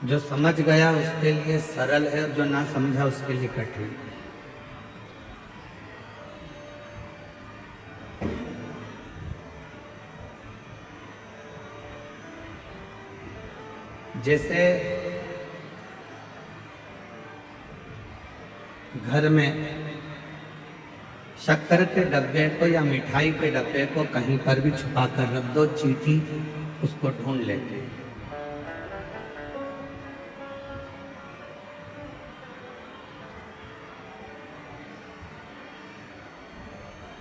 जो समझ गया उसके लिए सरल है और जो ना समझा उसके लिए कठिन। जैसे घर में शक्कर के डब्बे को या मिठाई के डब्बे को कहीं पर भी छुपा कर रख दो, चींटी उसको ढूंढ लेते हैं।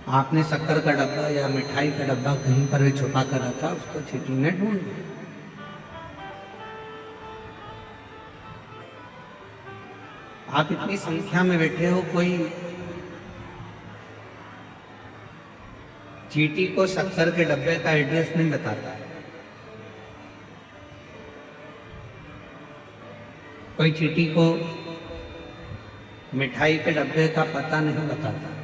आपने शक्कर का डब्बा या मिठाई का डब्बा कहीं पर भी छुपा कर रखा, उसको चींटी ने ढूंढ लिया। आप इतनी संख्या में बैठे हो, कोई चींटी को शक्कर के डब्बे का एड्रेस नहीं बताता, कोई चींटी को मिठाई के डब्बे का पता नहीं बताता।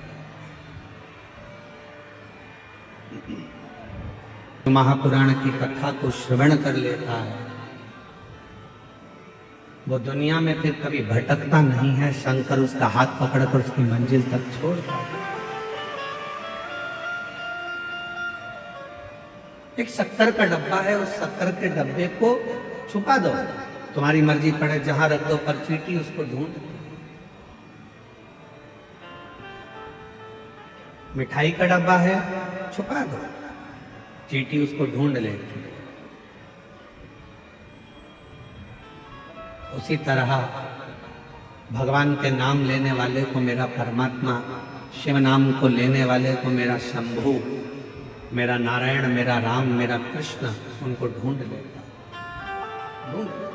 महापुराण की कथा को श्रवण कर लेता है वो दुनिया में फिर कभी भटकता नहीं है। शंकर उसका हाथ पकड़कर उसकी मंजिल तक छोड़ता है। एक शक्कर का डब्बा है, उस शक्कर के डब्बे को छुपा दो, तुम्हारी मर्जी पड़े जहां रख दो, पर चींटी उसको ढूंढ। मिठाई का डब्बा है, छुपा दो, चींटी उसको ढूंढ लेती है। उसी तरह भगवान के नाम लेने वाले को मेरा परमात्मा, शिव नाम को लेने वाले को मेरा शंभु, मेरा नारायण, मेरा राम, मेरा कृष्ण, उनको ढूंढ लेता, ढूंढ लेता।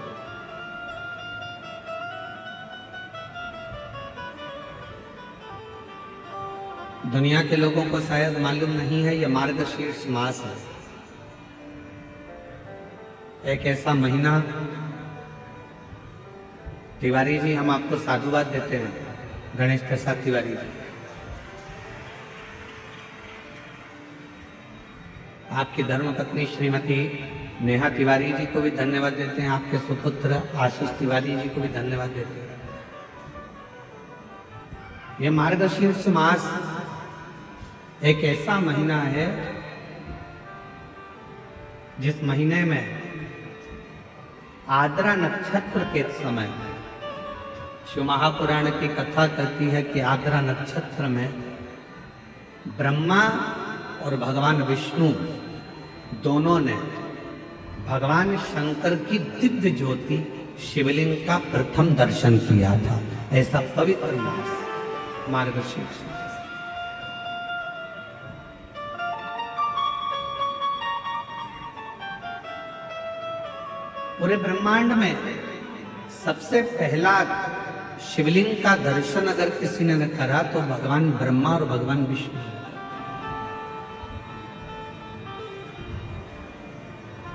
दुनिया के लोगों को शायद मालूम नहीं है, यह मार्गशीर्ष मास है, एक ऐसा महीना। तिवारी जी, हम आपको साधुवाद देते हैं, गणेश प्रसाद तिवारी जी। आपकी धर्मपत्नी श्रीमती नेहा तिवारी जी को भी धन्यवाद देते हैं, आपके सुपुत्र आशीष तिवारी जी को भी धन्यवाद देते हैं। यह मार्गशीर्ष मास एक ऐसा महीना है जिस महीने में आद्रा नक्षत्र के समय, शिव महापुराण की कथा कहती है कि आद्रा नक्षत्र में ब्रह्मा और भगवान विष्णु दोनों ने भगवान शंकर की दिव्य ज्योति शिवलिंग का प्रथम दर्शन किया था। ऐसा पवित्र मास मार्गशीर्ष। पूरे ब्रह्मांड में सबसे पहला शिवलिंग का दर्शन अगर किसी ने करा तो भगवान ब्रह्मा और भगवान विष्णु।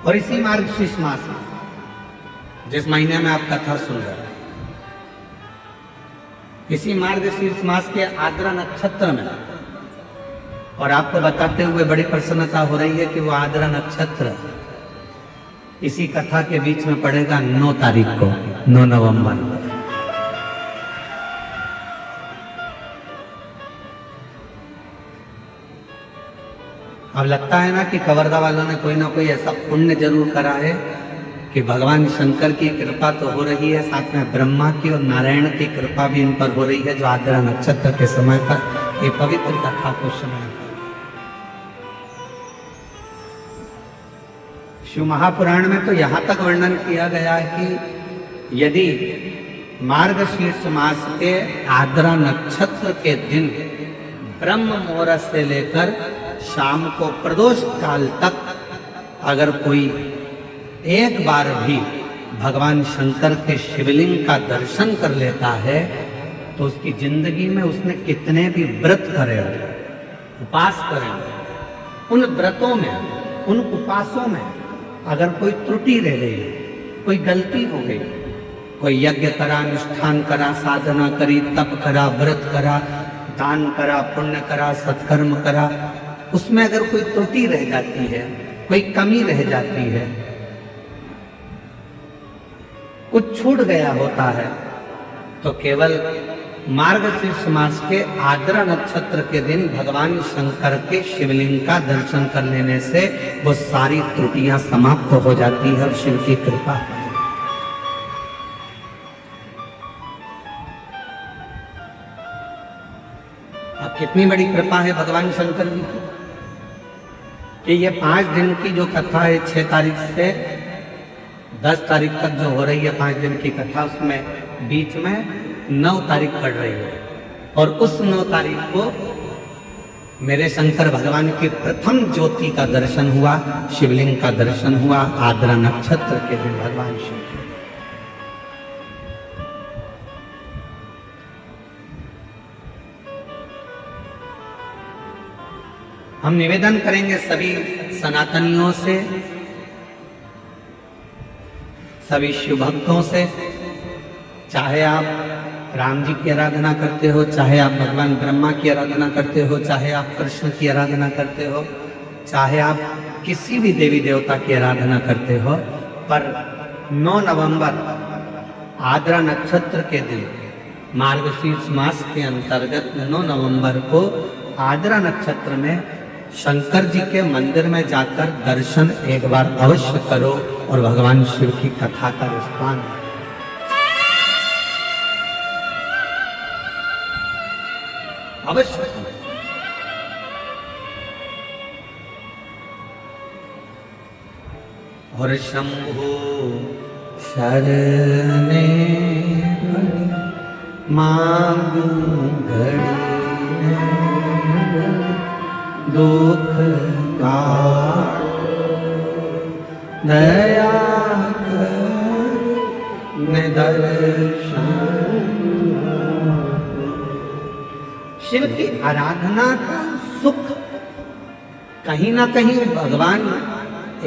और इसी मार्गशीर्ष मास में, जिस महीने में आप कथा सुन रहे हैं, इसी मार्गशीर्ष मास के आद्रा नक्षत्र में, और आपको बताते हुए बड़ी प्रसन्नता हो रही है कि वो आद्रा नक्षत्र इसी कथा के बीच में पड़ेगा 9 तारीख को, 9 नवंबर। अब लगता है ना कि कवर्धा वालों ने कोई ना कोई ऐसा पुण्य जरूर करा है कि भगवान शंकर की कृपा तो हो रही है, साथ में ब्रह्मा की और नारायण की कृपा भी इन पर हो रही है, जो आद्रा नक्षत्र के समय पर ये पवित्र कथा को सुना। शिव महापुराण में तो यहाँ तक वर्णन किया गया है कि यदि मार्गशीर्ष मास के आद्रा नक्षत्र के दिन ब्रह्म मुहूर्त से लेकर शाम को प्रदोष काल तक अगर कोई एक बार भी भगवान शंकर के शिवलिंग का दर्शन कर लेता है तो उसकी जिंदगी में उसने कितने भी व्रत करे, उपास करे, उन व्रतों में, उन उपासों में अगर कोई त्रुटि रह गई, कोई गलती हो गई, कोई यज्ञ करा, अनुष्ठान करा, साधना करी, तप करा, व्रत करा, दान करा, पुण्य करा, सत्कर्म करा, उसमें अगर कोई त्रुटि रह जाती है, कोई कमी रह जाती है, कुछ छूट गया होता है तो केवल मार्गशीर्ष मास के आद्रा नक्षत्र के दिन भगवान शंकर के शिवलिंग का दर्शन कर लेने से वो सारी त्रुटियां समाप्त हो जाती है और शिव की कृपा। अब कितनी बड़ी कृपा है भगवान शंकर जी की कि ये 5 दिन की जो कथा है 6 तारीख से 10 तारीख तक जो हो रही है 5 दिन की कथा, उसमें बीच में 9 तारीख पड़ रही है और उस 9 तारीख को मेरे शंकर भगवान की प्रथम ज्योति का दर्शन हुआ, शिवलिंग का दर्शन हुआ आद्रा नक्षत्र के दिन भगवान शिव के। हम निवेदन करेंगे सभी सनातनियों से, सभी शिव भक्तों से, चाहे आप राम जी की आराधना करते हो, चाहे आप भगवान ब्रह्मा की आराधना करते हो, चाहे आप कृष्ण की आराधना करते हो, चाहे आप किसी भी देवी देवता की आराधना करते हो, पर 9 नवंबर आद्रा नक्षत्र के दिन मार्गशीर्ष मास के अंतर्गत 9 नवंबर को आद्रा नक्षत्र में शंकर जी के मंदिर में जाकर दर्शन एक बार अवश्य करो और भगवान शिव की कथा का विस्तार अवश्य। और शंभु शरणे मांगू घड़ी दुख का दया कर दर्शन। शिव की आराधना का सुख कहीं ना कहीं भगवान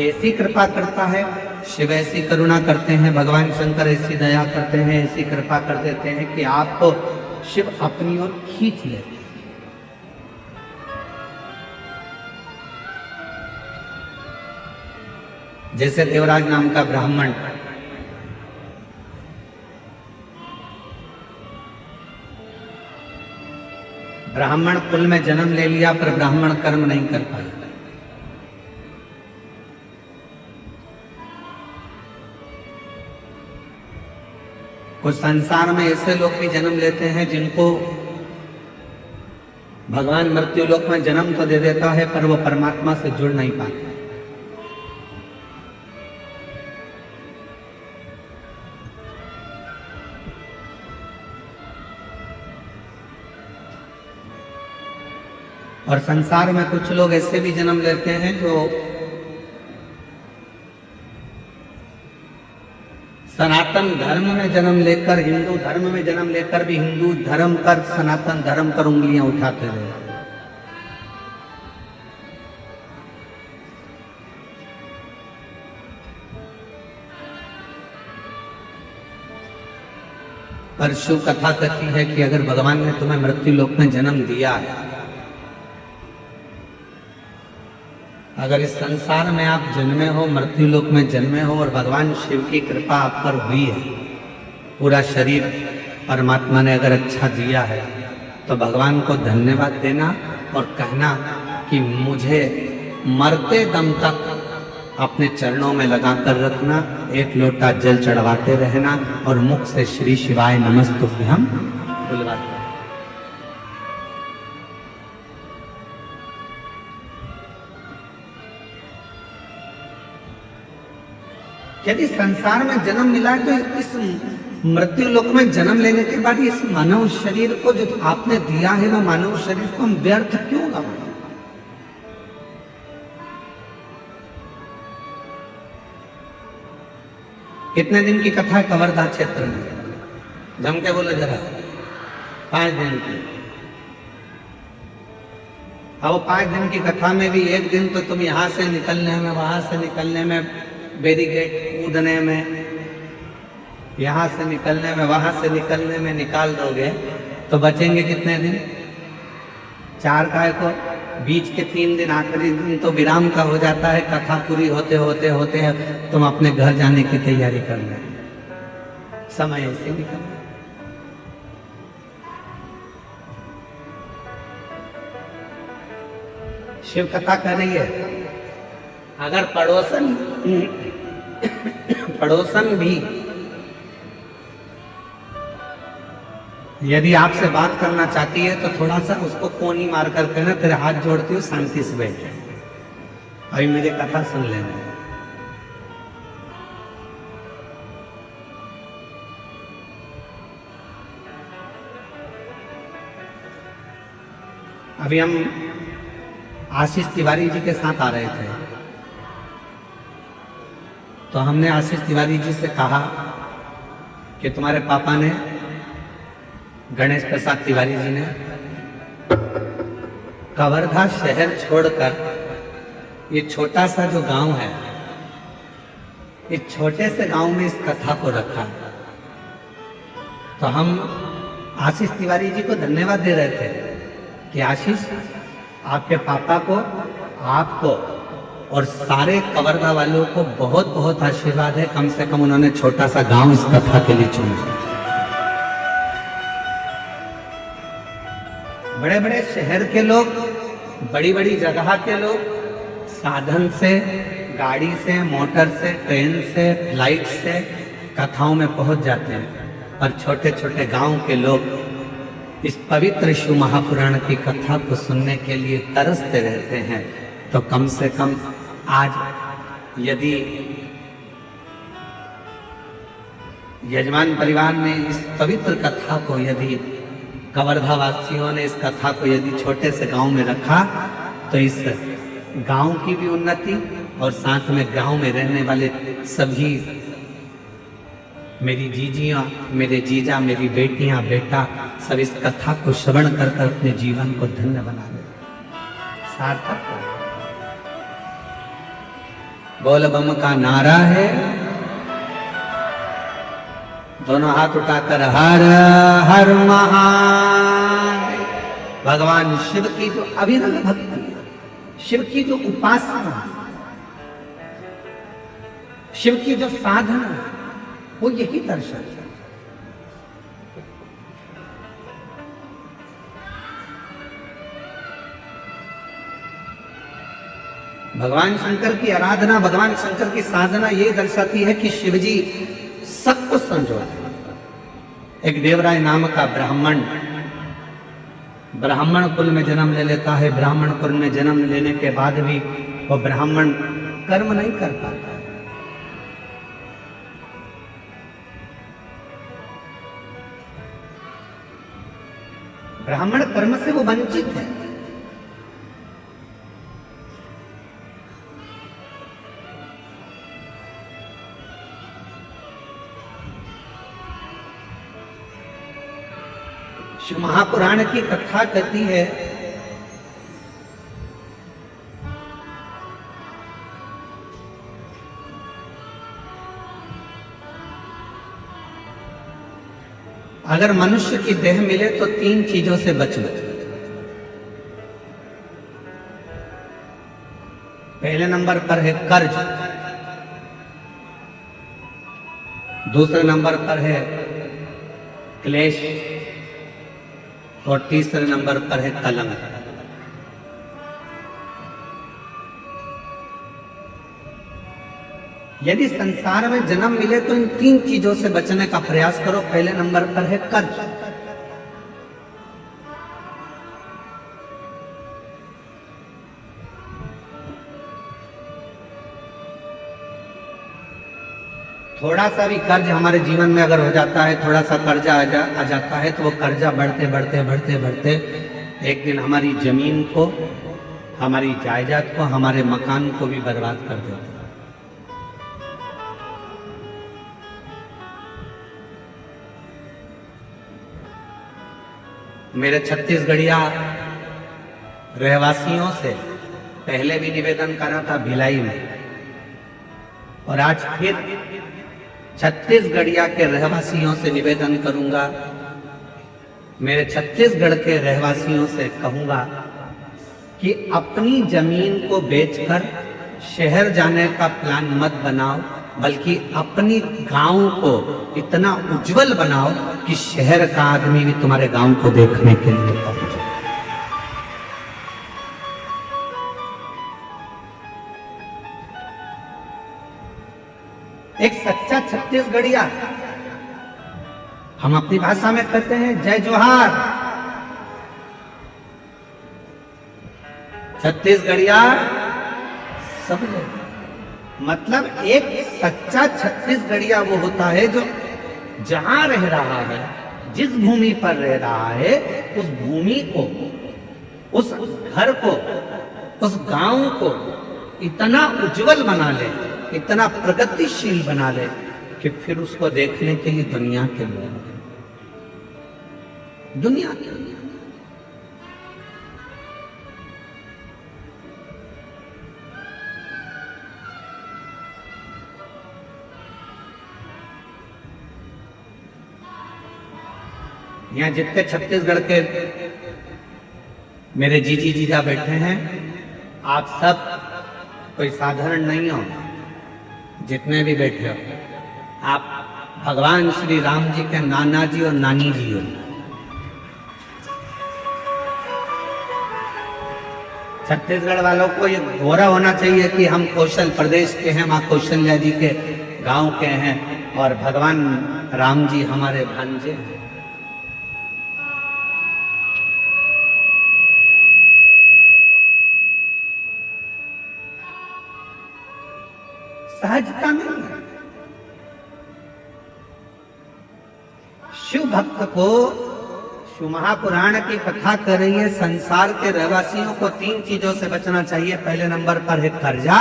ऐसी कृपा करता है, शिव ऐसी करुणा करते हैं, भगवान शंकर ऐसी दया करते हैं, ऐसी कृपा कर देते हैं कि आपको शिव अपनी ओर खींच लेते हैं। जैसे देवराज नाम का ब्राह्मण ब्राह्मण कुल में जन्म ले लिया पर ब्राह्मण कर्म नहीं कर पाया। कुछ संसार में ऐसे लोग भी जन्म लेते हैं जिनको भगवान मृत्यु लोक में जन्म तो दे देता है पर वो परमात्मा से जुड़ नहीं पाते। और संसार में कुछ लोग ऐसे भी जन्म लेते हैं जो सनातन धर्म में जन्म लेकर, हिंदू धर्म में जन्म लेकर भी हिंदू धर्म पर, सनातन धर्म पर उंगलियां उठाते रहे। पर शिव कथा कहती है कि अगर भगवान ने तुम्हें मृत्यु लोक में जन्म दिया है, अगर इस संसार में आप जन्मे हो, मृत्यु लोक में जन्मे हो और भगवान शिव की कृपा आप पर हुई है, पूरा शरीर परमात्मा ने अगर अच्छा दिया है, तो भगवान को धन्यवाद देना और कहना कि मुझे मरते दम तक अपने चरणों में लगाकर रखना, एक लोटा जल चढ़वाते रहना और मुख से श्री शिवाय नमस्तुभ्यम बुलवाते। यदि संसार में जन्म मिला है तो इस मृत्यु लोक में जन्म लेने के बाद इस मानव शरीर को जो आपने दिया है, वो मानव शरीर को हम व्यर्थ क्यों गवाएं? कितने दिन की कथा है कवर्धा क्षेत्र में? जम के बोलो जरा। 5 दिन की। अब 5 दिन की कथा में भी एक दिन तो तुम यहां से निकलने में, वहां से निकलने में, बैरिकेड कूदने में, यहां से निकलने में, वहां से निकलने में निकाल दोगे तो बचेंगे कितने दिन? 4 काय को बीच के 3 दिन, आखिरी दिन तो विराम का हो जाता है। कथा पूरी होते होते तुम अपने घर जाने की तैयारी कर ले। समय ऐसे निकल गया। शिव कथा कर रही है, अगर पड़ोसन भी यदि आपसे बात करना चाहती है तो थोड़ा सा उसको कोनी मार कर कहना, तेरे हाथ जोड़ती हूँ, शांति से बैठ, अभी मेरी कथा सुन लेना। अभी हम आशीष तिवारी जी के साथ आ रहे थे, तो हमने आशीष तिवारी जी से कहा कि तुम्हारे पापा ने, गणेश प्रसाद तिवारी जी ने, कवर्धा शहर छोड़कर ये छोटा सा जो गांव है, इस छोटे से गांव में इस कथा को रखा। तो हम आशीष तिवारी जी को धन्यवाद दे रहे थे कि आशीष, आपके पापा को, आपको और सारे कवर्धा वालों को बहुत बहुत आशीर्वाद है, कम से कम उन्होंने छोटा सा गांव इस कथा के लिए चुना। बड़े बड़े शहर के लोग, बड़ी बड़ी जगह के लोग साधन से, गाड़ी से, मोटर से, ट्रेन से, फ्लाइट से कथाओं में पहुंच जाते हैं, और छोटे छोटे गांव के लोग इस पवित्र शिव महापुराण की कथा को सुनने के लिए तरसते रहते हैं। तो कम से कम आज यदि यजमान परिवार ने इस पवित्र कथा को, यदि कवर्धा वासियों ने इस कथा को यदि छोटे से गांव में रखा, तो इस गांव की भी उन्नति और साथ में गांव में रहने वाले सभी, मेरी जीजियां, मेरे जीजा, मेरी बेटियां, बेटा, सब इस कथा को श्रवण कर कर अपने जीवन को धन्य बना ले, सार्थक। बोल बम का नारा है, दोनों हाथ उठाकर हर हर महादेव। भगवान शिव की जो अविरल भक्ति, शिव की जो उपासना, शिव की जो साधना, वो यही दर्शाता है। भगवान शंकर की आराधना, भगवान शंकर की साधना ये दर्शाती है कि शिवजी सब कुछ संजोते। एक देवराय नाम का ब्राह्मण कुल में जन्म ले लेता है। ब्राह्मण कुल में जन्म लेने के बाद भी वो ब्राह्मण कर्म नहीं कर पाता। ब्राह्मण कर्म से वो वंचित है। शिव महापुराण की कथा कहती है अगर मनुष्य की देह मिले तो 3 चीजों से बचना। पहले नंबर पर है कर्ज, दूसरे नंबर पर है क्लेश, और तीसरे नंबर पर है कलंक। यदि संसार में जन्म मिले तो इन 3 चीजों से बचने का प्रयास करो। पहले नंबर पर है कर्ज। थोड़ा सा भी कर्ज हमारे जीवन में अगर हो जाता है, थोड़ा सा कर्जा आ जाता है, तो वो कर्जा बढ़ते बढ़ते बढ़ते बढ़ते एक दिन हमारी जमीन को, हमारी जायदाद को, हमारे मकान को भी बर्बाद कर देता है। मेरे छत्तीसगढ़िया रहवासियों से पहले भी निवेदन करा था भिलाई में, और आज फिर छत्तीसगढ़िया के रहवासियों से निवेदन करूंगा, मेरे छत्तीसगढ़ के रहवासियों से कहूंगा कि अपनी जमीन को बेचकर शहर जाने का प्लान मत बनाओ। बल्कि अपनी गांव को इतना उज्जवल बनाओ कि शहर का आदमी भी तुम्हारे गांव को देखने के लिए पहुंचे। एक सच्चा छत्तीसगढ़िया, हम अपनी भाषा में कहते हैं जय जोहार। छत्तीसगढ़िया सब मतलब एक सच्चा छत्तीसगढ़िया वो होता है जो जहां रह रहा है, जिस भूमि पर रह रहा है, उस भूमि को, उस घर को, उस गांव को इतना उज्जवल बना ले, इतना प्रगतिशील बना ले कि फिर उसको देखने के लिए दुनिया के लोग, दुनिया के लोग। यहाँ जितने छत्तीसगढ़ के मेरे जीजी जीजा बैठे हैं, आप सब कोई साधारण नहीं हो। जितने भी बैठे हो, आप भगवान श्री राम जी के नाना जी और नानी जी हो। छत्तीसगढ़ वालों को ये घोरा होना चाहिए कि हम कौशल प्रदेश के हैं, माँ कौशल्या जी के गांव के हैं और भगवान राम जी हमारे भांजे हैं। सहजता नहीं है। शिव भक्त को शिव महापुराण की कथा कर रही है, संसार के रहवासियों को 3 चीजों से बचना चाहिए। पहले नंबर पर है कर्जा,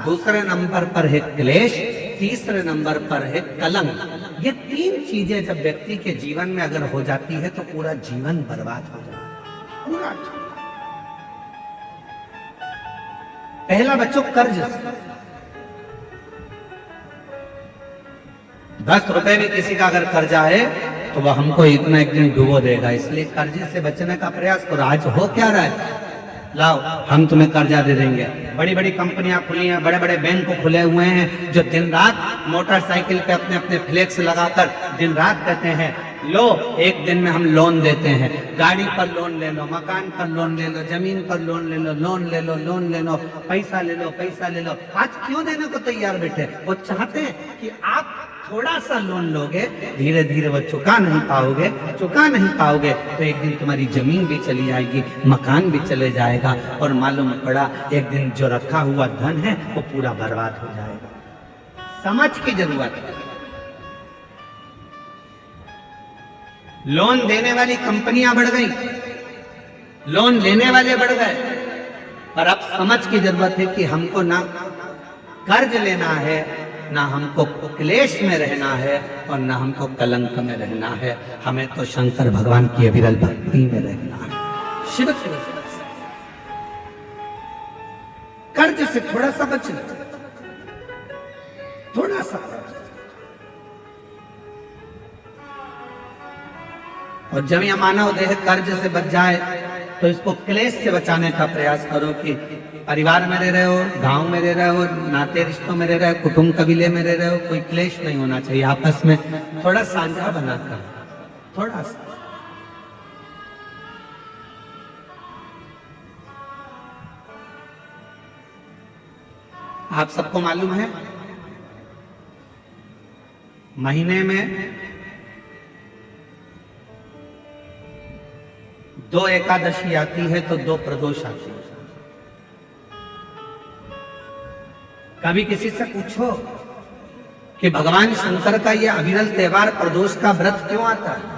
दूसरे नंबर पर है क्लेश, तीसरे नंबर पर है कलंक। ये 3 चीजें जब व्यक्ति के जीवन में अगर हो जाती है तो पूरा जीवन बर्बाद हो जाता है, पूरा। पहला बच्चों कर्ज से। 10 रुपए भी किसी का अगर कर्जा है तो वह हमको इतना एक दिन डुबो देगा, इसलिए कर्जे से बचने का प्रयास करो। आज हो क्या रहा है, लाओ हम तुम्हें कर्जा दे देंगे। बड़ी बड़ी कंपनियां खुली हैं, बड़े बड़े बैंक खुले हुए हैं जो दिन रात मोटरसाइकिल पे अपने अपने फ्लेक्स लगाकर दिन रात कहते हैं लो एक दिन में हम लोन देते हैं। गाड़ी पर लोन ले लो, मकान पर लोन ले लो, जमीन पर लोन ले लो, लोन ले लो, लोन ले लो, पैसा ले लो, पैसा ले लो। आज क्यों देने को तैयार बैठे? वो चाहते हैं कि आप थोड़ा सा लोन लोगे, धीरे धीरे वो चुका नहीं पाओगे, चुका नहीं पाओगे तो एक दिन तुम्हारी जमीन भी चली जाएगी, मकान भी चले जाएगा और मालूम पड़ा एक दिन जो रखा हुआ धन है वो पूरा बर्बाद हो जाएगा। समझ की जरूरत है। लोन देने वाली कंपनियां बढ़ गई, लोन लेने वाले बढ़ गए, पर अब समझ की जरूरत है कि हमको ना कर्ज लेना है, ना हमको क्लेश में रहना है और ना हमको कलंक में रहना है। हमें तो शंकर भगवान की अविरल भक्ति में रहना है। शिव कर्ज से थोड़ा सा बचना, थोड़ा सा। और जब यह मानव देह कर्ज से बच जाए तो इसको क्लेश से बचाने का प्रयास करो कि परिवार में रह रहे हो, गांव में रह रहे हो, नाते रिश्तों में रह रहे हो, कुटुंब कबीले में रह रहे हो, कोई क्लेश नहीं होना चाहिए। आपस में थोड़ा साझा बनाकर, थोड़ा सा। आप सबको मालूम है महीने में 2 एकादशी आती है तो 2 प्रदोष आती है। कभी किसी से पूछो कि भगवान शंकर का यह अविरल त्योहार प्रदोष का व्रत क्यों आता है?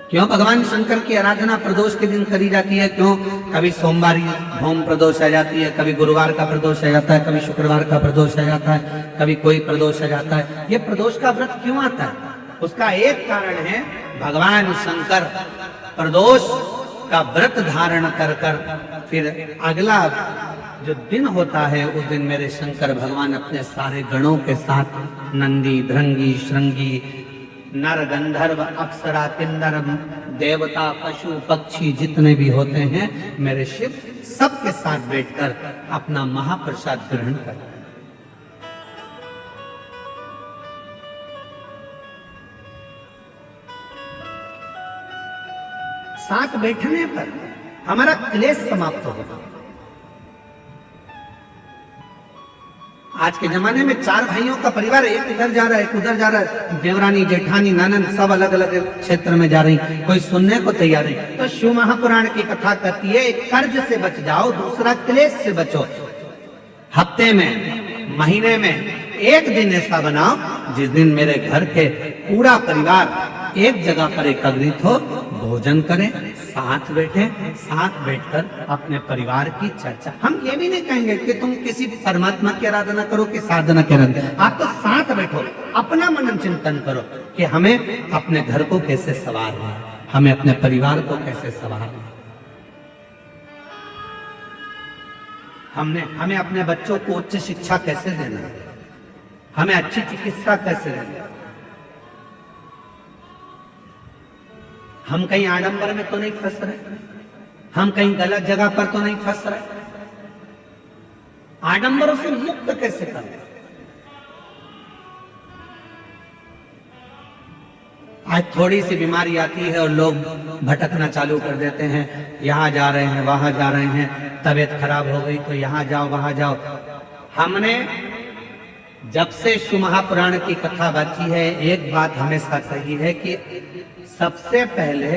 क्यों भगवान शंकर की आराधना प्रदोष के दिन करी जाती है? क्यों कभी सोमवार होम प्रदोष आ जाती है, कभी गुरुवार का प्रदोष आ जाता है, कभी शुक्रवार का प्रदोष आ जाता है, कभी कोई प्रदोष आ जाता है। ये प्रदोष का व्रत क्यों आता है? उसका एक कारण है भगवान शंकर प्रदोष का व्रत धारण कर फिर अगला जो दिन होता है उस दिन मेरे शंकर भगवान अपने सारे गणों के साथ नंदी, भृंगी, श्रृंगी, नर, गंधर्व, अप्सरा, किन्नर, देवता, पशु, पक्षी जितने भी होते हैं मेरे शिव सबके साथ बैठकर अपना महाप्रसाद ग्रहण करते हैं। साथ बैठने पर हमारा क्लेश समाप्त होगा। आज के जमाने में 4 भाइयों का परिवार, एक इधर जा रहा है, एक उधर जा रहा है, देवरानी जेठानी ननद सब अलग अलग क्षेत्र में जा रही, कोई सुनने को तैयार नहीं। तो शिव महापुराण की कथा कहती है, एक कर्ज से बच जाओ, दूसरा क्लेश से बचो। हफ्ते में, महीने में एक दिन ऐसा बनाओ जिस दिन मेरे घर के पूरा परिवार एक जगह पर एकत्रित हो, भोजन करें, साथ बैठे, साथ बैठकर अपने परिवार की चर्चा। हम ये भी नहीं कहेंगे कि तुम किसी परमात्मा की आराधना करो कि साधना की आराधना, आप तो साथ बैठो, अपना मनन चिंतन करो कि हमें अपने घर को कैसे संवारना है, हमें अपने परिवार को कैसे संवारना है। हमें अपने बच्चों को उच्च शिक्षा कैसे देना है, हमें अच्छी चिकित्सा कैसे देना है। हम कहीं आडंबर में तो नहीं फंस रहे, हम कहीं गलत जगह पर तो नहीं फंस रहे। आडंबरों से मुक्त कैसे करें? आज थोड़ी सी बीमारी आती है और लोग भटकना चालू कर देते हैं, यहां जा रहे हैं, वहां जा रहे हैं, तबीयत खराब हो गई तो यहां जाओ, वहां जाओ। हमने जब से शिव महापुराण की कथा बची है, एक बात हमेशा कही है कि सबसे पहले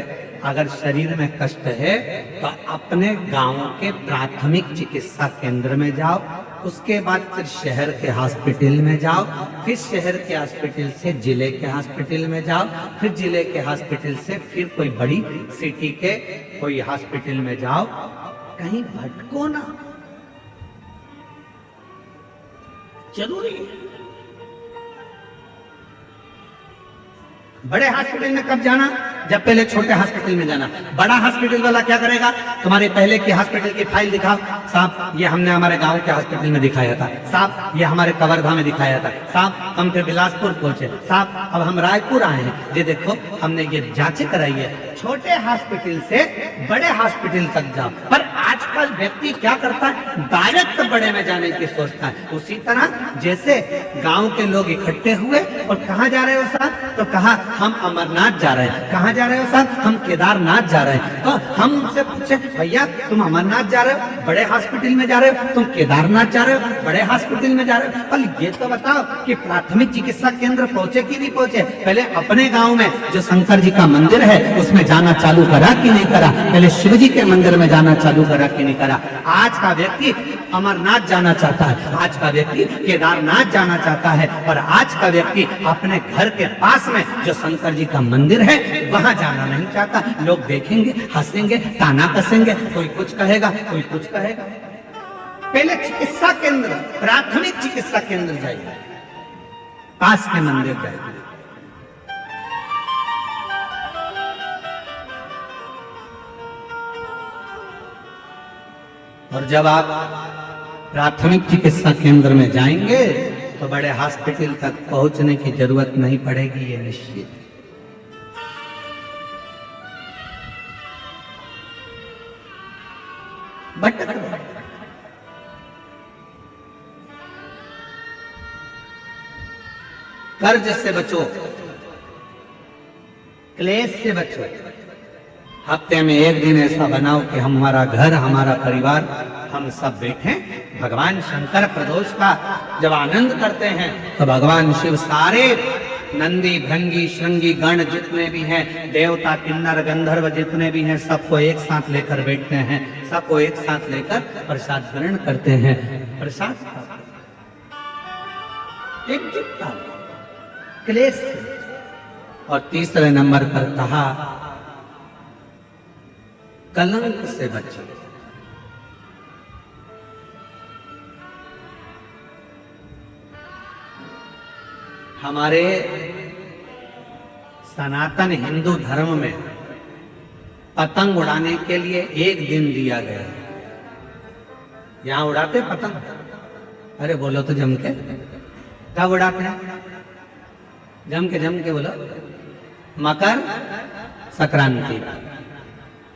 अगर शरीर में कष्ट है तो अपने गांव के प्राथमिक चिकित्सा केंद्र में जाओ, उसके बाद फिर शहर के हॉस्पिटल में जाओ, फिर शहर के हॉस्पिटल से जिले के हॉस्पिटल में जाओ, फिर जिले के हॉस्पिटल से फिर कोई बड़ी सिटी के कोई हॉस्पिटल में जाओ। कहीं भटको ना, जरूरी है। बड़े हॉस्पिटल में कब जाना? जब पहले छोटे हॉस्पिटल में जाना। बड़ा हॉस्पिटल वाला क्या करेगा? तुम्हारे पहले के हॉस्पिटल की फाइल दिखाओ, साहब ये हमने हमारे गांव के हॉस्पिटल में दिखाया था, साहब ये हमारे कवर्धा में दिखाया था, साहब हम फिर बिलासपुर पहुंचे, साहब अब हम रायपुर आए हैं, ये देखो हमने ये जांचें कराई है। छोटे हॉस्पिटल से बड़े हॉस्पिटल तक जाओ। पर आजकल व्यक्ति क्या करता है? डायरेक्ट बड़े में जाने की सोचता है। उसी तरह जैसे गांव के लोग इकट्ठे हुए और कहाँ जा रहे हो साहब? तो कहा हम अमरनाथ जा रहे हैं। कहाँ जा रहे हो साहब? हम केदारनाथ जा रहे हैं। तो हम उनसे पूछे, भैया तुम अमरनाथ जा रहे हो, बड़े हॉस्पिटल में जा रहे हो, तुम केदारनाथ जा रहे हो, बड़े हॉस्पिटल में जा रहे हो, पर ये तो बताओ कि प्राथमिक चिकित्सा केंद्र पहुंचे कि नहीं पहुंचे? पहले अपने गाँव में जो शंकर जी का मंदिर है उसमें जाना चालू करा कि नहीं करा? पहले शिव जी के मंदिर में जाना चालू करा कि नहीं करा? आज का व्यक्ति अमरनाथ जाना चाहता है, आज का व्यक्ति केदारनाथ जाना चाहता है, और आज का व्यक्ति अपने घर के पास में जो शंकर जी का मंदिर है वहां जाना नहीं चाहता। लोग देखेंगे, हंसेंगे, ताना कसेंगे, कोई कुछ कहेगा, कोई कुछ कहेगा। पहले चिकित्सा केंद्र, प्राथमिक चिकित्सा केंद्र जाइए, पास के मंदिर जाइए। और जब आप प्राथमिक चिकित्सा केंद्र में जाएंगे तो बड़े हॉस्पिटल तक पहुंचने की जरूरत नहीं पड़ेगी, ये निश्चित। भटक कर्ज से बचो, क्लेश से बचो। हफ्ते में एक दिन ऐसा बनाओ कि हमारा घर, हमारा परिवार, हम सब बैठे भगवान शंकर प्रदोष का जब आनंद करते हैं तो भगवान शिव सारे नंदी, भृंगी, श्रृंगी गण जितने भी हैं, देवता, किन्नर, गंधर्व जितने भी हैं, सबको एक साथ लेकर बैठते हैं, सबको एक साथ लेकर प्रसाद ग्रहण करते हैं। प्रसाद एकजुटता, क्लेश। और तीसरे नंबर पर कहा कलंक से बचे। हमारे सनातन हिंदू धर्म में पतंग उड़ाने के लिए एक दिन दिया गया है। यहां उड़ाते पतंग? अरे बोलो तो जम के। कब उड़ाते हैं? जम के बोलो। मकर संक्रांति।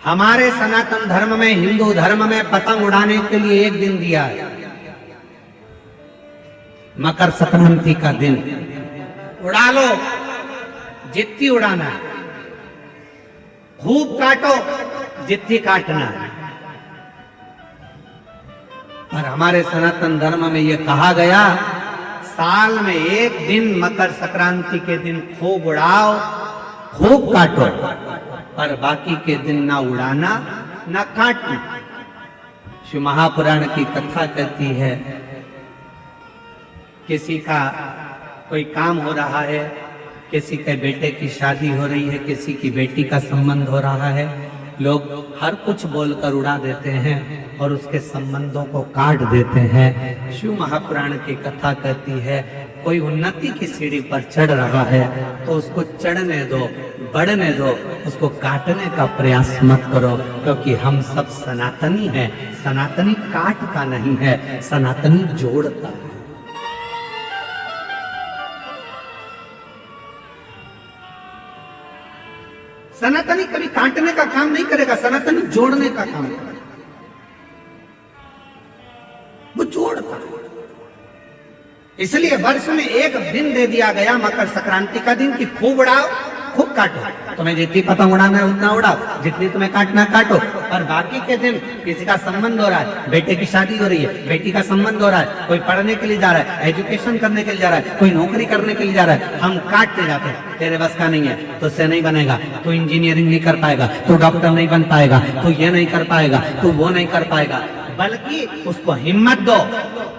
हमारे सनातन धर्म में, हिंदू धर्म में पतंग उड़ाने के लिए एक दिन दिया है, मकर संक्रांति का दिन। उड़ा लो जितनी उड़ाना है, खूब काटो जितनी काटना है। पर हमारे सनातन धर्म में यह कहा गया, साल में एक दिन मकर संक्रांति के दिन खूब उड़ाओ, खूब काटो, पर बाकी के दिन ना उड़ाना ना काटना। शिव महापुराण की कथा कहती है, किसी का कोई काम हो रहा है, किसी के बेटे की शादी हो रही है, किसी की बेटी का संबंध हो रहा है, लोग हर कुछ बोलकर उड़ा देते हैं और उसके संबंधों को काट देते हैं। शिव महापुराण की कथा कहती है, कोई उन्नति की सीढ़ी पर चढ़ रहा है तो उसको चढ़ने दो, बढ़ने दो, उसको काटने का प्रयास मत करो, क्योंकि हम सब सनातनी हैं। सनातनी काटता नहीं है, सनातनी जोड़ता है। सनातनी कभी काटने का काम नहीं करेगा, सनातनी जोड़ने का काम करेगा। वो जोड़ता है। इसलिए वर्ष में एक दिन दे दिया गया, मकर संक्रांति का दिन, कि खूब उड़ाओ, खूब काटो। तुम्हें जितनी पतंग उड़ाना है उतना उड़ाओ, जितनी तुम्हें काटना काटो। और बाकी के दिन किसी का संबंध हो रहा है, बेटे की शादी हो रही है, बेटी का संबंध हो रहा है, कोई पढ़ने के लिए जा रहा है, एजुकेशन करने के लिए जा रहा है, कोई नौकरी करने के लिए जा रहा है, हम काटते जाते हैं। तेरे बस का नहीं है, तुझसे नहीं बनेगा, तू इंजीनियरिंग नहीं कर पाएगा, तू डॉक्टर नहीं बन पाएगा, तू ये नहीं कर पाएगा, तू वो नहीं कर पाएगा। बल्कि उसको हिम्मत दो,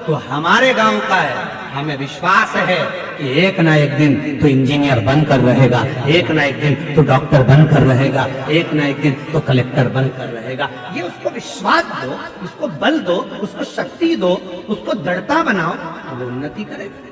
तो हमारे गांव का है, हमें विश्वास है कि एक ना एक दिन तो इंजीनियर बनकर रहेगा, एक ना एक दिन तो डॉक्टर बनकर रहेगा, एक ना एक दिन तो कलेक्टर बनकर रहेगा। ये उसको विश्वास दो, उसको बल दो, उसको शक्ति दो, उसको दृढ़ता बनाओ, वो उन्नति करेगा।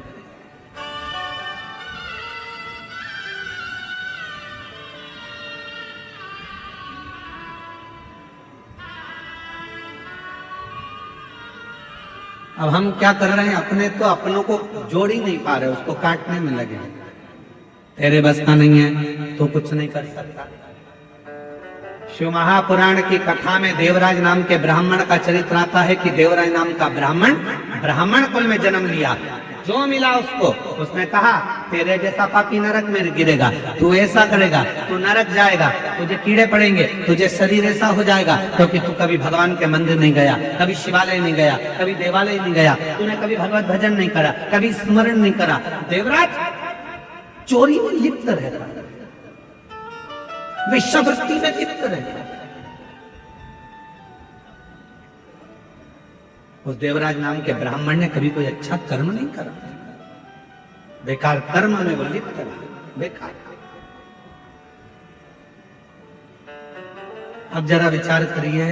अब हम क्या कर रहे हैं, अपने तो अपनों को जोड़ ही नहीं पा रहे, उसको काटने में लगे। तेरे बस का नहीं है तो कुछ नहीं कर सकता। शिव महापुराण की कथा में देवराज नाम के ब्राह्मण का चरित्र आता है कि देवराज नाम का ब्राह्मण ब्राह्मण कुल में जन्म लिया। जो मिला उसको, उसने कहा तेरे जैसा पापी नरक में गिरेगा, तू ऐसा करेगा तू नरक जाएगा, तुझे कीड़े पड़ेंगे, तुझे शरीर ऐसा हो जाएगा, क्योंकि तू कभी भगवान के मंदिर नहीं गया, कभी शिवालय नहीं गया, कभी देवालय नहीं गया, तूने कभी भगवत भजन नहीं करा, कभी स्मरण नहीं करा। देवराज चोरी में लिप्त रहता, वेश्यावृत्ति में लिप्त रहता। उस देवराज नाम के ब्राह्मण ने कभी कोई अच्छा कर्म नहीं करा, बेकार कर्म में वो लिप्त रहा, बेकार। अब जरा विचार करिए,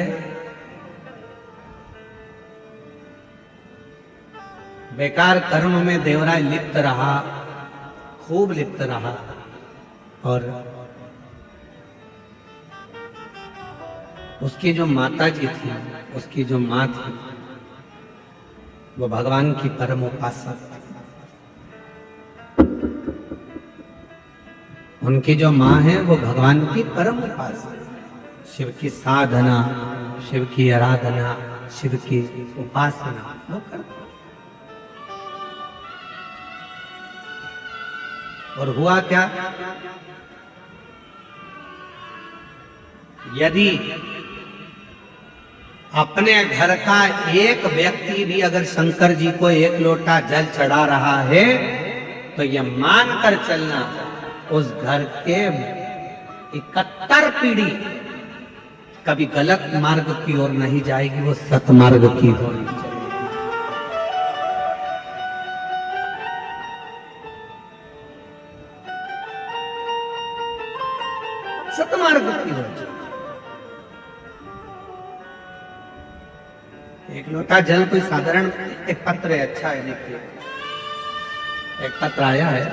बेकार कर्म में देवराज लिप्त रहा, खूब लिप्त रहा, और उसकी जो माता जी थी, उसकी जो माँ थी, वो भगवान की परम उपासक थी। उनकी जो माँ है वो भगवान की परम उपासक, शिव की साधना, शिव की आराधना, शिव की उपासना वो करते। और हुआ क्या, यदि अपने घर का एक व्यक्ति भी अगर शंकर जी को एक लोटा जल चढ़ा रहा है तो यह मानकर चलना उस घर के 71 पीढ़ी कभी गलत मार्ग की ओर नहीं जाएगी, वो सतमार्ग की ओर चलेगी। सतमार्ग की ओर चलेगी। एक लोटा जल कोई साधारण एक पत्र है, अच्छा है, देखिए एक पत्र आया है,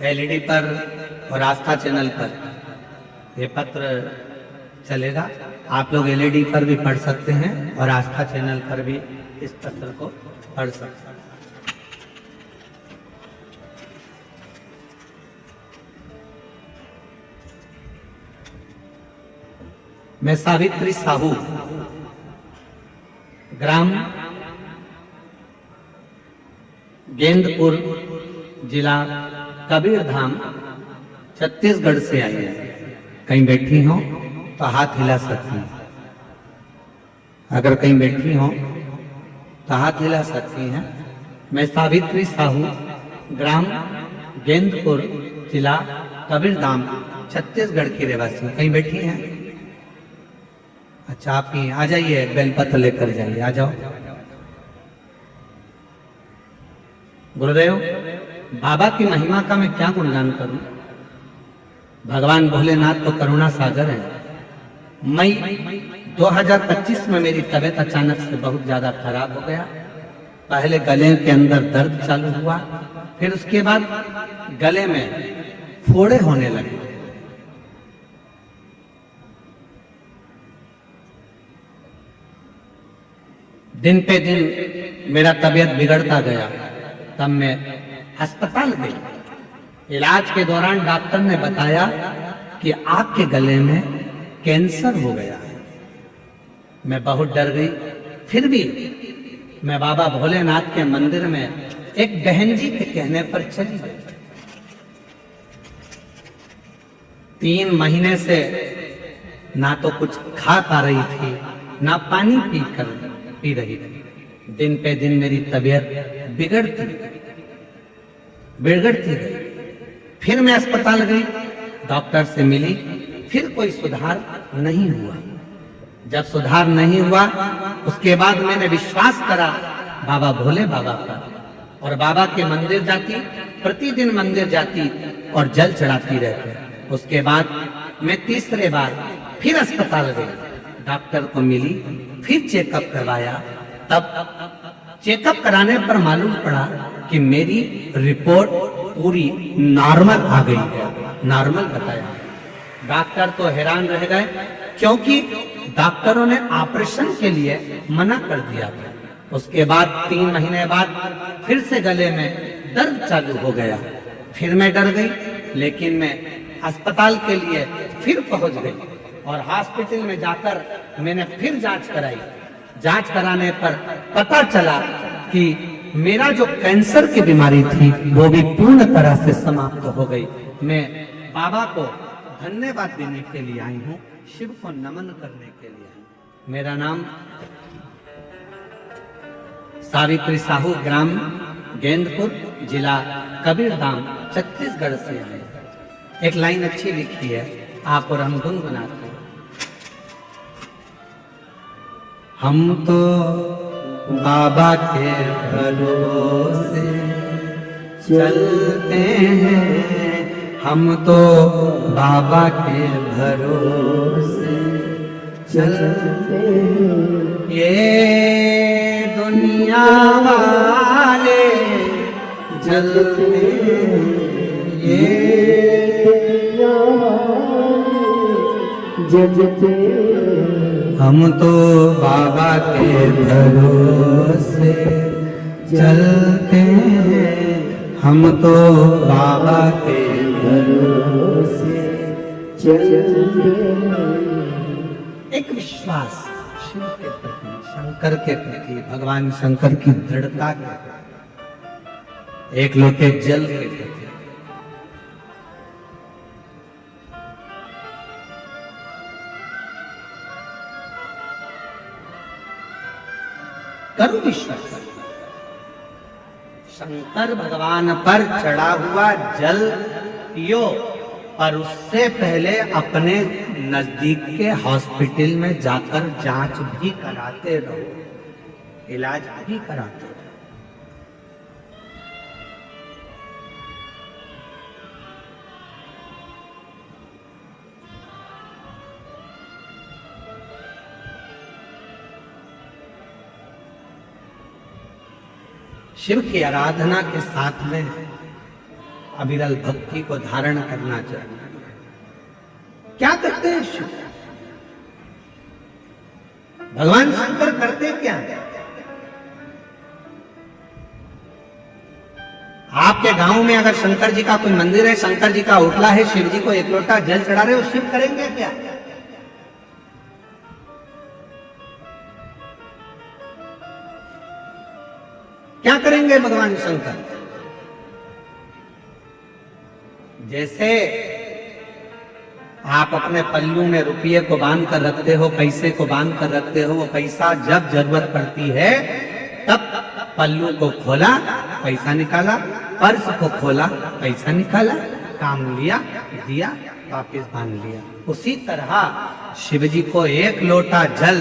एलईडी पर और आस्था चैनल पर ये पत्र चलेगा, आप लोग एलईडी पर भी पढ़ सकते हैं और आस्था चैनल पर भी इस पत्र को पढ़ सकते हैं। मैं सावित्री साहू, ग्राम गेंदपुर, जिला कबीरधाम, छत्तीसगढ़ से आई है। कहीं बैठी हो तो हाथ हिला सकती हैं। अगर कहीं बैठी हो तो हाथ हिला सकती हैं। मैं सावित्री साहू, ग्राम गेंदपुर, जिला कबीरधाम, छत्तीसगढ़ की रहवासी। कहीं बैठी हैं? अच्छा, आप ही आ जाइए, बेलपत्र लेकर जाइए, आ जाओ। गुरुदेव, बाबा की महिमा का मैं क्या गुणगान करूं? भगवान भोलेनाथ तो करुणा सागर है। मई 2025 में मेरी तबीयत अचानक से बहुत ज्यादा खराब हो गया। पहले गले के अंदर दर्द चालू हुआ, फिर उसके बाद गले में फोड़े होने लगे। दिन पे दिन मेरा तबीयत बिगड़ता गया। तब मैं अस्पताल गई। इलाज के दौरान डॉक्टर ने बताया कि आपके गले में कैंसर हो गया है। मैं बहुत डर गई। फिर भी मैं बाबा भोलेनाथ के मंदिर में एक बहन जी के कहने पर चली गई। 3 महीने से ना तो कुछ खा पा रही थी, ना पानी पी रही थी। दिन पे दिन मेरी तबीयत बिगड़ती गई। फिर मैं अस्पताल गई, डॉक्टर से मिली, फिर कोई सुधार नहीं हुआ। जब सुधार नहीं हुआ, उसके बाद मैंने विश्वास करा बाबा भोले बाबा पर, और बाबा के मंदिर जाती, प्रतिदिन मंदिर जाती और जल चढ़ाती रहती। उसके बाद मैं तीसरे बार फिर अस्पताल गई, डॉक्टर को मिली, फिर चेकअप करवाया। तब चेकअप कराने पर मालूम पड़ा कि मेरी रिपोर्ट पूरी नॉर्मल आ गई है। नॉर्मल बताया। डॉक्टर तो हैरान रह गए, क्योंकि डॉक्टरों ने ऑपरेशन के लिए मना कर दिया था। उसके बाद 3 महीने बाद फिर से गले में दर्द चालू हो गया। फिर मैं डर गई, लेकिन मैं अस्पताल के लिए फिर पहुंच गई और हॉस्पिटल में जाकर मैंने फिर जांच कराई। जांच कराने पर पता चला कि मेरा जो कैंसर की बीमारी थी वो भी पूर्ण तरह से समाप्त हो गई। मैं बाबा को धन्यवाद देने के लिए आई हूँ, शिव को नमन करने के लिए आई हूँ। मेरा नाम सावित्री साहू, ग्राम गेंदपुर, जिला कबीरधाम, छत्तीसगढ़ से है। एक लाइन अच्छी लिखी है, आप और हम गुनगुनाते हैं। हम तो बाबा के भरोसे चलते हैं, हम तो बाबा के भरोसे चलते हैं। ये दुनिया वाले जलते हैं, ये दुनिया वाले जलते हैं। हम तो बाबा के भरोसे चलते हैं, हम तो बाबा के भरोसे चलते हैं। एक विश्वास शिव के प्रति, शंकर के प्रति, भगवान शंकर की दृढ़ता के प्रति, एक लोटे जल के प्रति। करो विश्वास। शंकर भगवान पर चढ़ा हुआ जल पियो, पर उससे पहले अपने नजदीक के हॉस्पिटल में जाकर जांच भी कराते रहो, इलाज भी कराते रहो। शिव की आराधना के साथ में अविरल भक्ति को धारण करना चाहिए। क्या करते हैं शिव? भगवान शंकर करते क्या? आपके गांव में अगर शंकर जी का कोई मंदिर है, शंकर जी का होटला है, शिव जी को एक लोटा जल चढ़ा रहे हो, शिव करेंगे क्या? क्या करेंगे भगवान शंकर? जैसे आप अपने पल्लू में रुपये को बांध कर रखते हो, पैसे को बांध कर रखते हो, वो पैसा जब जरूरत पड़ती है तब पल्लू को खोला, पैसा निकाला, पर्स को खोला, पैसा निकाला, काम लिया, दिया, वापिस बांध लिया। उसी तरह शिव जी को एक लोटा जल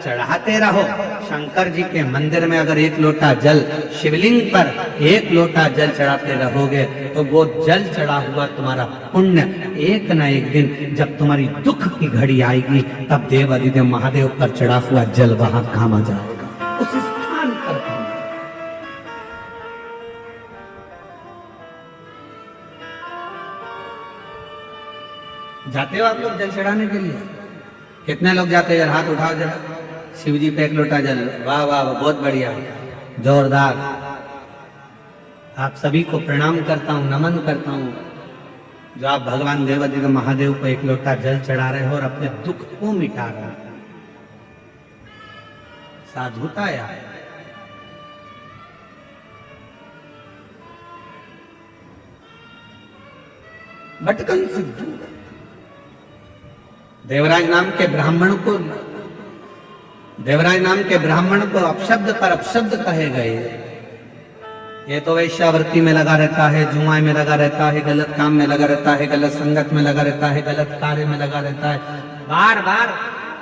चढ़ाते रहो। शंकर जी के मंदिर में अगर एक लोटा जल, शिवलिंग पर एक लोटा जल चढ़ाते रहोगे तो वो जल चढ़ा हुआ तुम्हारा पुण्य एक न एक दिन जब तुम्हारी दुख की घड़ी आएगी तब देव अधिदेव महादेव पर चढ़ा हुआ जल वहां काम आ जाएगा, उस स्थान पर काम। जाते हो आप लोग जल चढ़ाने के लिए? कितने लोग जाते हैं? हाथ उठाओ जरा। शिव जी पे एक लोटा जल। वाह वाह वाह, बहुत बढ़िया, जोरदार। आप सभी को प्रणाम करता हूं, नमन करता हूं जो आप भगवान देवाधिदेव महादेव को एक लोटा जल चढ़ा रहे हो और अपने दुख को मिटा रहे हो। साधुता यार। भटकन सिद्धू देवराज नाम के ब्राह्मण को, देवराज नाम के ब्राह्मण को अपशब्द पर अपशब्द कहे गए। ये तो वैश्यावृत्ति में लगा रहता है, जुआ में लगा रहता है, गलत काम में लगा रहता है, गलत संगत में लगा रहता है, गलत कार्य में लगा रहता है। बार बार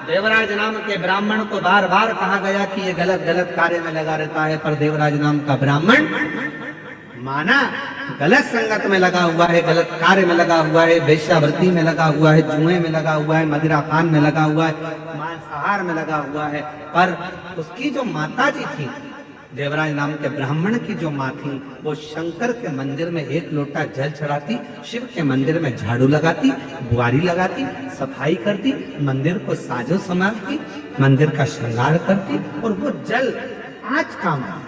देवराज नाम के ब्राह्मण को बार बार कहा गया कि ये गलत गलत कार्य में लगा रहता है, पर देवराज नाम का ब्राह्मण माना गलत संगत में लगा हुआ है, गलत कार्य में लगा हुआ है, वेश्यावृत्ति में लगा हुआ है, जुए में लगा हुआ है, मदिरा पान में लगा हुआ है, मांसाहार में लगा हुआ है। पर उसकी जो माता जी थी, देवराज नाम के ब्राह्मण की जो माँ थी, वो शंकर के मंदिर में एक लोटा जल चढ़ाती, शिव के मंदिर में झाड़ू लगाती, बुआरी लगाती, सफाई करती, मंदिर को साजो संभालती, मंदिर का श्रृंगार करती, और वो जल आज काम आता।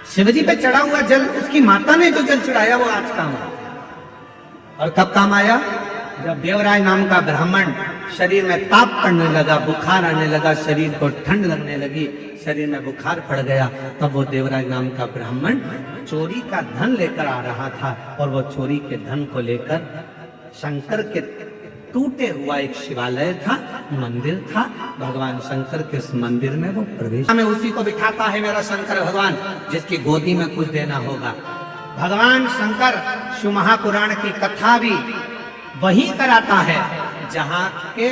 शिवजी पे चढ़ा हुआ जल, उसकी माता ने जो जल चढ़ाया वो आज काम आया। और कब काम आया? जब देवराज नाम का ब्राह्मण शरीर में ताप पड़ने लगा, बुखार आने लगा, शरीर को ठंड लगने लगी, शरीर में बुखार पड़ गया, तब वो देवराज नाम का ब्राह्मण चोरी का धन लेकर आ रहा था और वो चोरी के धन को लेकर शंकर के टूटे हुआ एक शिवालय था, मंदिर था, भगवान शंकर के उस मंदिर में वो प्रवेश में उसी को बिठाता है मेरा शंकर भगवान, जिसकी गोदी में कुछ देना होगा। भगवान शंकर शिव महापुराण की कथा भी वही कराता है जहाँ के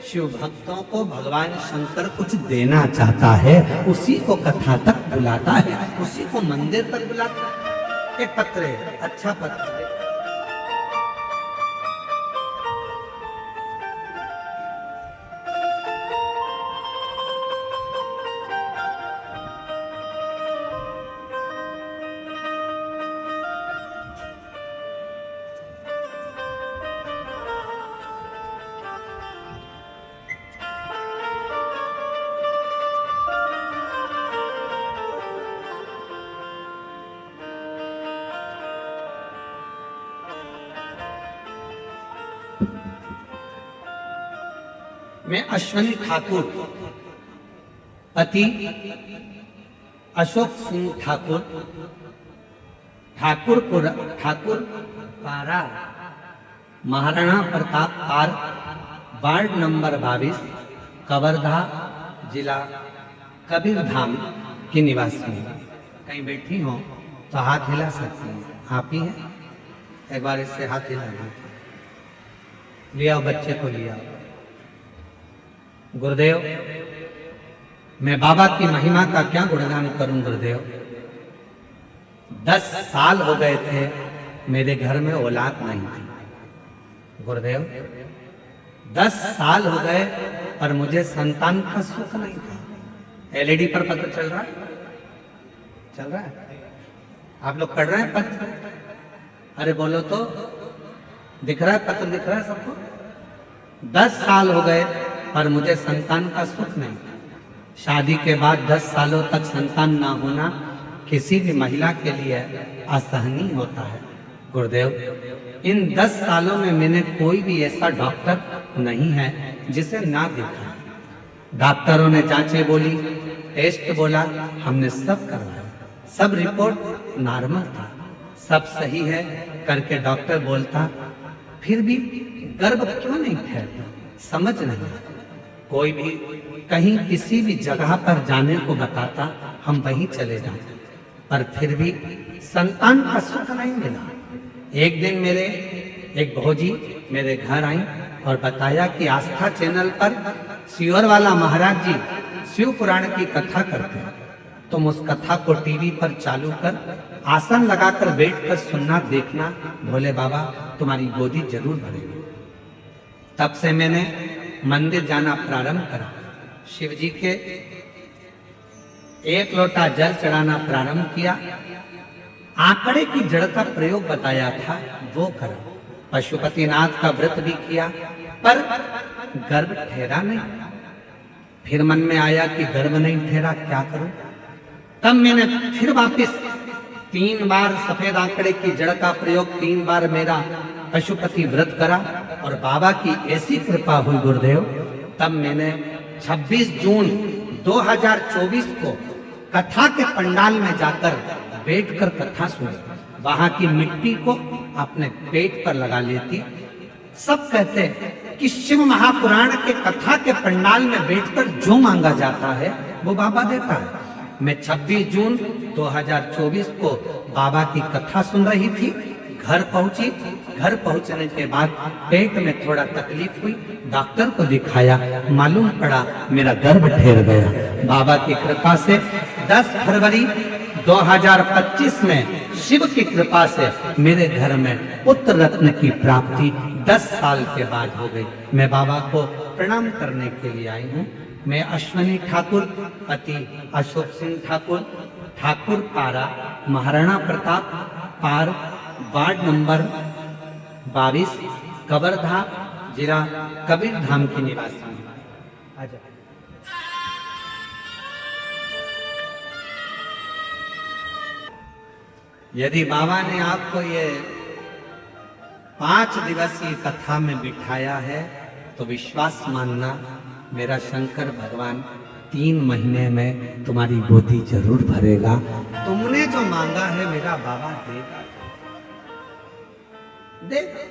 शिव भक्तों को भगवान शंकर कुछ देना चाहता है, उसी को कथा तक बुलाता है, उसी को मंदिर तक बुलाता है। एक पत्र है, अच्छा पत्र है। मैं अश्विनी ठाकुर पति अशोक सिंह ठाकुर, ठाकुर पारा, Maharana Pratap park, ward number 22, Kawardha, जिला कबीरधाम की निवासी हूँ। कहीं बैठी हो तो हाथ हिला सकती हैं, आप ही हैं? एक बार इससे हाथ हिला लिया, बच्चे को लिया। गुरुदेव, मैं बाबा की महिमा का क्या गुणगान करूं गुरुदेव। 10 साल हो गए थे मेरे घर में औलाद नहीं थी गुरुदेव। 10 साल हो गए पर मुझे संतान का सुख नहीं था। एलईडी पर पता चल रहा है? चल रहा है? आप लोग पढ़ रहे हैं पत्र? अरे बोलो तो, दिख रहा है पत्र? दिख रहा है सबको? 10 साल हो गए पर मुझे संतान का सुख नहीं। शादी के बाद 10 सालों तक संतान ना होना किसी भी महिला के लिए असहनीय होता है। गुरुदेव, इन 10 सालों में मैंने कोई भी ऐसा डॉक्टर नहीं है जिसे ना देखा। डॉक्टरों ने जांचें बोली, टेस्ट बोला, हमने सब करवाया, सब रिपोर्ट नॉर्मल था, सब सही है करके डॉक्टर बोलता, फिर भी गर्भ क्यों नहीं ठहरता? समझ नहीं। कोई भी कहीं किसी भी जगह पर जाने को बताता, हम वहीं चले जाते, पर फिर भी संतान का सुख नहीं मिला। एक दिन मेरे एक भौजी मेरे घर आई और बताया कि आस्था चैनल पर सियोर वाला महाराज जी शिव पुराण की कथा करते हैं, तुम उस कथा को टीवी पर चालू कर आसन लगाकर बैठकर सुनना, देखना, भोले बाबा तुम्हारी गोदी जरूर भरेगी। तब से मैंने मंदिर जाना प्रारंभ करा, शिव जी के 1 लोटा जल चढ़ाना प्रारंभ किया, आंकड़े की जड़ का प्रयोग बताया था वो करा, पशुपतिनाथ का व्रत भी किया, पर गर्भ ठहरा नहीं। फिर मन में आया कि गर्भ नहीं ठहरा, क्या करूं? तब मैंने फिर वापस 3 बार सफेद आंकड़े की जड़ का प्रयोग, 3 बार मेरा पशुपति व्रत करा और बाबा की ऐसी कृपा हुई गुरुदेव, तब मैंने 26 जून 2024 को कथा के पंडाल में जाकर बैठकर कथा सुनी। वहां की मिट्टी को अपने पेट पर लगा लेती। सब कहते कि शिव महापुराण के कथा के पंडाल में बैठकर जो मांगा जाता है वो बाबा देता है। मैं 26 जून 2024 को बाबा की कथा सुन रही थी, घर पहुंची। घर पहुंचने के बाद पेट में थोड़ा तकलीफ हुई, डॉक्टर को दिखाया, मालूम पड़ा मेरा गर्भ ठहर गया। बाबा की कृपा से 10 फरवरी 2025 में शिव की कृपा से मेरे घर में पुत्र रत्न की प्राप्ति 10 साल के बाद हो गई। मैं बाबा को प्रणाम करने के लिए आई हूँ। मैं अश्वनी ठाकुर, पति अशोक सिंह ठाकुर, ठाकुर पारा, महाराणा प्रताप पार, वार्ड नंबर 22, कबरधा, जिला कबीरधाम की निवासी हूँ। यदि बाबा ने आपको ये 5 दिवसीय कथा में बिठाया है तो विश्वास मानना, मेरा शंकर भगवान 3 महीने में तुम्हारी गोदी जरूर भरेगा। तुमने जो मांगा है मेरा बाबा देगा, देगा।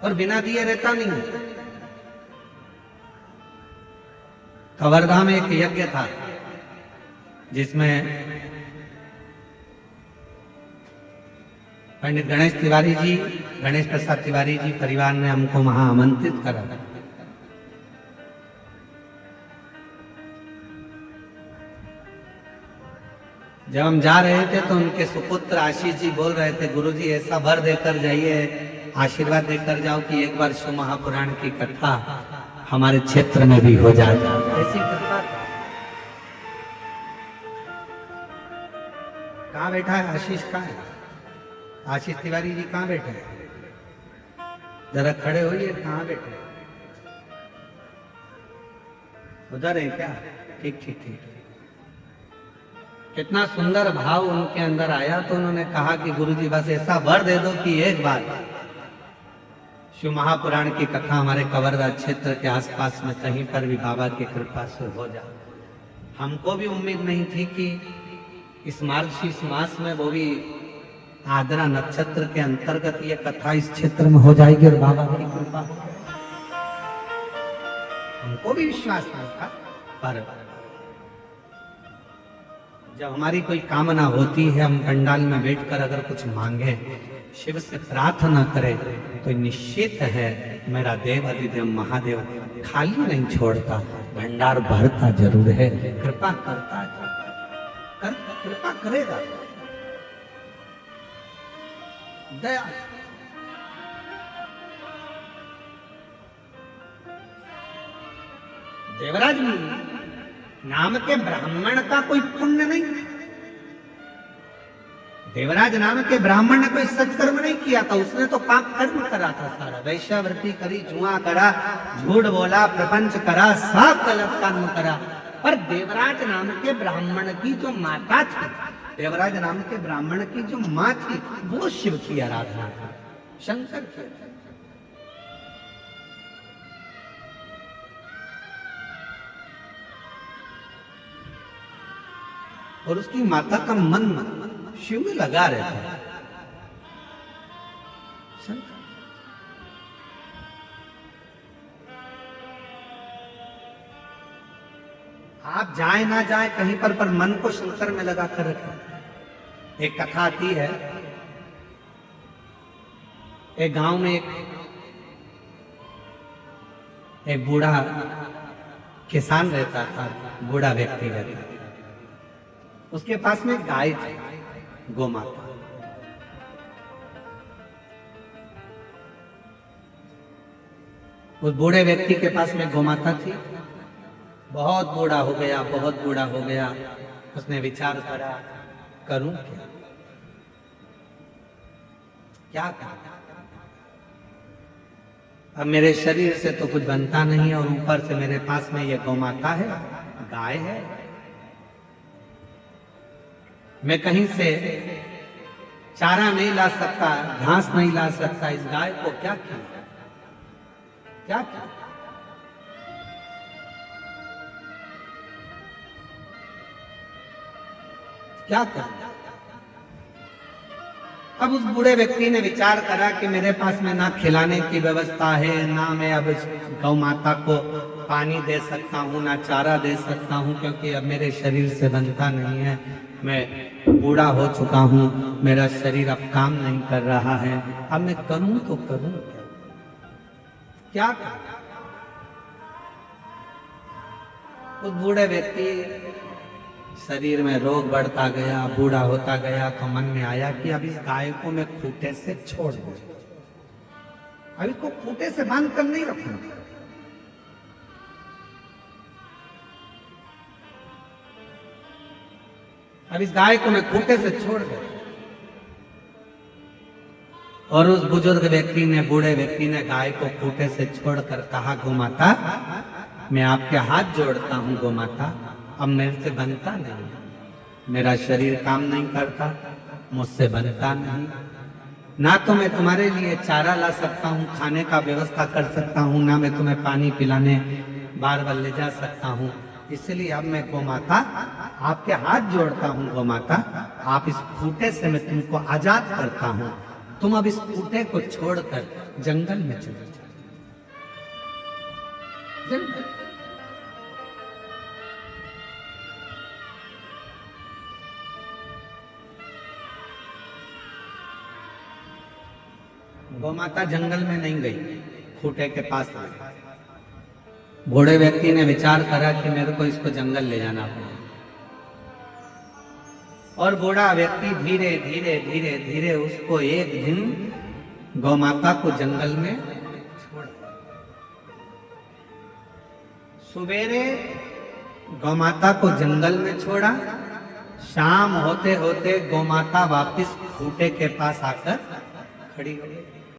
और बिना दिए रहता नहीं है। कवर्धा में एक यज्ञ था जिसमें पंडित गणेश तिवारी जी, गणेश प्रसाद तिवारी जी परिवार ने हमको वहां आमंत्रित करा। जब हम जा रहे थे तो उनके सुपुत्र आशीष जी बोल रहे थे, गुरुजी ऐसा वर देकर जाइए, आशीर्वाद देकर जाओ कि एक बार शिव महापुराण की कथा हमारे क्षेत्र में भी हो जाए। ऐसी कृपा। कहाँ बैठा है आशीष? कहाँ है आशीष तिवारी जी? कहाँ बैठे हैं? जरा खड़े होइए। कहाँ बैठे? उधर है क्या? ठीक ठीक ठीक। कितना सुंदर भाव उनके अंदर आया। तो उन्होंने कहा कि गुरुजी बस ऐसा वर दे दो कि एक बार शिव महापुराण की कथा हमारे कवर्धा क्षेत्र के आसपास में कहीं पर भी बाबा की कृपा से हो जाए। हमको भी उम्मीद नहीं थी कि इस मार्गशीर्ष मास में, वो भी आद्रा नक्षत्र के अंतर्गत, ये कथा इस क्षेत्र में हो जाएगी और बाबा की कृपा। हमको भी विश्वास नहीं था, पर जब हमारी कोई कामना होती है, हम पंडाल में बैठकर अगर कुछ मांगे, शिव से प्रार्थना करें, तो निश्चित है मेरा देव अधिदेव महादेव खाली नहीं छोड़ता, भंडार भरता जरूर है, कृपा करता है, कृपा करेगा, दया। देवराज नाम के ब्राह्मण का कोई पुण्य नहीं, देवराज नाम के ब्राह्मण ने कोई सत्कर्म नहीं किया था, उसने तो पाप कर्म करा था सारा, वैश्यावृत्ति करी, जुआ करा, झूठ बोला, प्रपंच करा, सब गलत कर्म करा। पर देवराज नाम के ब्राह्मण की जो माता थी, देवराज नाम के ब्राह्मण की जो माँ थी, वो शिव की आराधना थी, शंकर की। और उसकी माता का मन शिव में लगा रहता है। आप जाए ना जाए कहीं पर मन को शंकर में लगा कर रखें। एक कथा आती है, एक गांव में एक बूढ़ा किसान रहता था, बूढ़ा व्यक्ति रहता था। उसके पास में गाय थी, गोमाता। उस बूढ़े व्यक्ति के पास में गोमाता थी। बहुत बूढ़ा हो गया, बहुत बूढ़ा हो गया। उसने विचार करा, करूं क्या करूं? अब मेरे शरीर से तो कुछ बनता नहीं है, और ऊपर से मेरे पास में ये गोमाता है, गाय है। मैं कहीं से चारा नहीं ला सकता, घास नहीं ला सकता, इस गाय को क्या खिलाऊं? क्या खिलाऊं? क्या करूं? अब उस बूढ़े व्यक्ति ने विचार करा कि मेरे पास में ना खिलाने की व्यवस्था है, ना मैं अब इस गौ माता को पानी दे सकता हूँ, ना चारा दे सकता हूँ, क्योंकि अब मेरे शरीर से बनता नहीं है। मैं बूढ़ा हो चुका हूँ, मेरा शरीर अब काम नहीं कर रहा है। अब मैं करूं तो करूं क्या करूं? उस बूढ़े व्यक्ति शरीर में रोग बढ़ता गया, बूढ़ा होता गया, तो मन में आया कि अब इस गाय को मैं खूंटे से छोड़ दूं, अब इसको खूंटे से बांध कर नहीं रखूंगा। अब इस गाय को मैं खूंटे से छोड़ दूं। और उस बुजुर्ग व्यक्ति ने, बूढ़े व्यक्ति ने गाय को खूंटे से छोड़कर कहा, गोमाता, मैं आपके हाथ जोड़ता हूं गोमाता, अब मेरे से बनता नहीं, मेरा शरीर काम नहीं करता, मुझसे बनता नहीं। ना तो मैं तुम्हारे लिए चारा ला सकता हूँ, खाने का व्यवस्था कर सकता हूँ, ना मैं तुम्हें पानी पिलाने बार बार ले जा सकता हूँ। इसलिए अब मैं गोमाता आपके हाथ जोड़ता हूँ गोमाता, आप इस खूंटे से मैं तुमको आजाद करता हूँ। तुम अब इस खूंटे को छोड़कर जंगल में चले जाओ। जंगल गोमाता जंगल में नहीं गई, खूंटे के पास आ गई। बूढ़े व्यक्ति ने विचार करा कि मेरे को इसको जंगल ले जाना पड़ेगा। और बूढ़ा व्यक्ति धीरे धीरे धीरे धीरे उसको एक दिन गौमाता को जंगल में छोड़। सवेरे गौमाता को जंगल में छोड़ा, शाम होते होते गौमाता वापस खूंटे के पास आकर खड़ी हो गई।